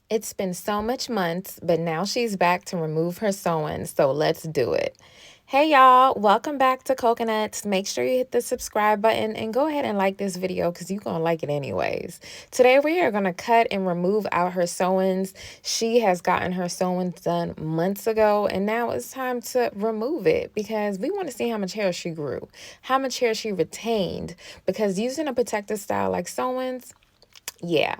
It's been so much months, but now she's back to remove her sewing, so let's do it. Hey y'all, welcome back to Coconuts. Make sure you hit the subscribe button and go ahead and like this video because you're going to like it anyways. Today we are going to cut and remove out her sewings. She has gotten her sewings done months ago and now it's time to remove it because we want to see how much hair she grew, how much hair she retained, because using a protective style like sewings, yeah,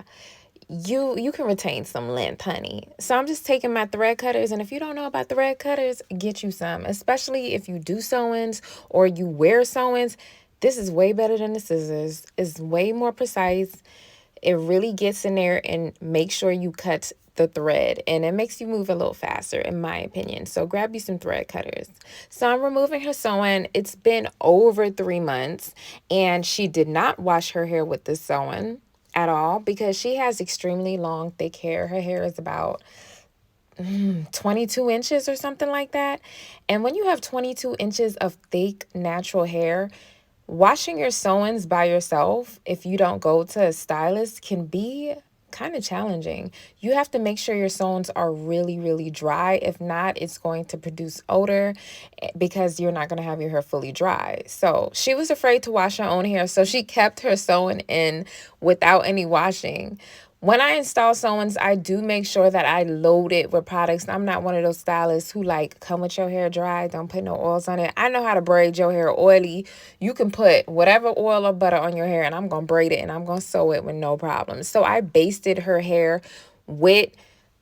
you can retain some length, honey. So I'm just taking my thread cutters, and if you don't know about thread cutters, get you some, especially if you do sewings or you wear sewings. This is way better than the scissors. It's way more precise. It really gets in there and make sure you cut the thread, and it makes you move a little faster in my opinion. So grab you some thread cutters. So I'm removing her sewing. It's been over 3 months and she did not wash her hair with this sewing at all because she has extremely long thick hair. Her hair is about 22 inches or something like that. And when you have 22 inches of thick natural hair, washing your sewings by yourself, if you don't go to a stylist, can be kind of challenging. You have to make sure your sewings are really, really dry. If not, it's going to produce odor because you're not going to have your hair fully dry. So she was afraid to wash her own hair, so she kept her sewing in without any washing. When I install sewings, I do make sure that I load it with products. I'm not one of those stylists who like come with your hair dry, don't put no oils on it. I know how to braid your hair oily. You can put whatever oil or butter on your hair and I'm going to braid it and I'm going to sew it with no problem. So I basted her hair with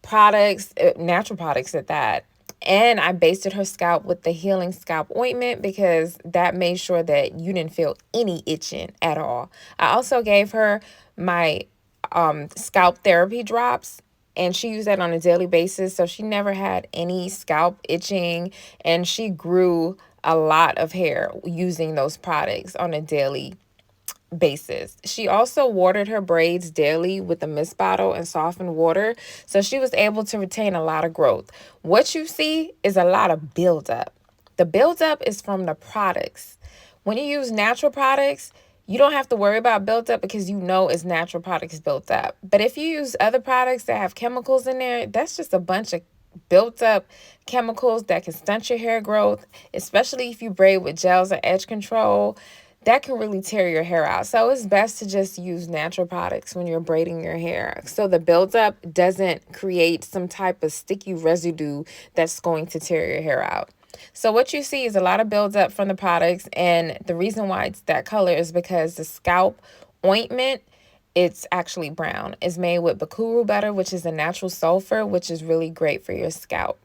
products, natural products at that. And I basted her scalp with the healing scalp ointment because that made sure that you didn't feel any itching at all. I also gave her my scalp therapy drops, and she used that on a daily basis, so she never had any scalp itching, and she grew a lot of hair using those products on a daily basis. She also watered her braids daily with a mist bottle and softened water, so she was able to retain a lot of growth. What you see is a lot of buildup. The buildup is from the products. When you use natural products, you don't have to worry about buildup because you know it's natural products built up. But if you use other products that have chemicals in there, that's just a bunch of built up chemicals that can stunt your hair growth, especially if you braid with gels or edge control. That can really tear your hair out. So it's best to just use natural products when you're braiding your hair, so the buildup doesn't create some type of sticky residue that's going to tear your hair out. So what you see is a lot of buildup from the products, and the reason why it's that color is because the scalp ointment, it's actually brown. It's made with bakuru butter, which is a natural sulfur, which is really great for your scalp.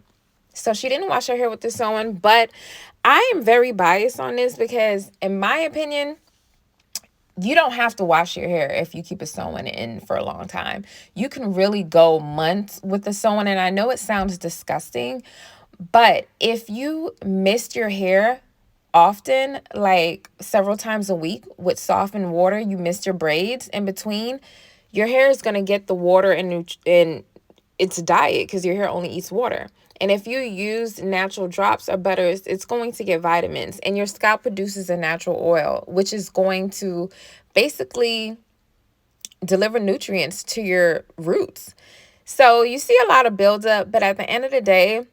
So she didn't wash her hair with the sewing, but I am very biased on this because in my opinion, you don't have to wash your hair if you keep a sewing in for a long time. You can really go months with the sewing, and I know it sounds disgusting, but if you mist your hair often, like several times a week with softened water, you mist your braids in between, your hair is going to get the water in its diet because your hair only eats water. And if you use natural drops or butters, it's going to get vitamins, and your scalp produces a natural oil, which is going to basically deliver nutrients to your roots. So you see a lot of buildup, but at the end of the day,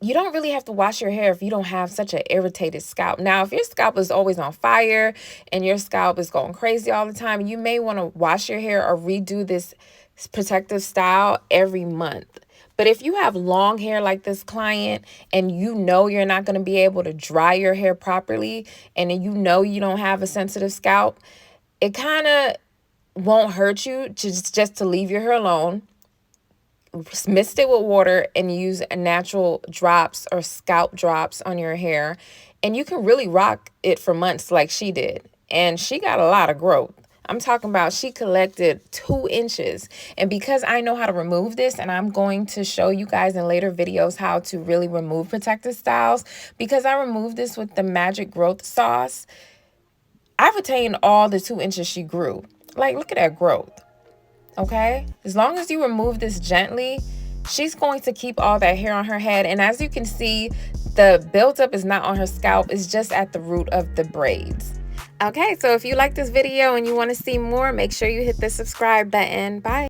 you don't really have to wash your hair if you don't have such an irritated scalp. Now, if your scalp is always on fire and your scalp is going crazy all the time, you may want to wash your hair or redo this protective style every month. But if you have long hair like this client and you know you're not going to be able to dry your hair properly, and you know you don't have a sensitive scalp, it kind of won't hurt you just to leave your hair alone, mist it with water, and use natural drops or scalp drops on your hair, and you can really rock it for months like she did. And she got a lot of growth. I'm talking about she collected 2 inches. And because I know how to remove this, and I'm going to show you guys in later videos how to really remove protective styles, because I removed this with the magic growth sauce, I retained all the 2 inches she grew. Like, look at that growth. Okay, as long as you remove this gently, she's going to keep all that hair on her head. And as you can see, the buildup is not on her scalp, it's just at the root of the braids. Okay, so if you like this video and you want to see more, make sure you hit the subscribe button. Bye.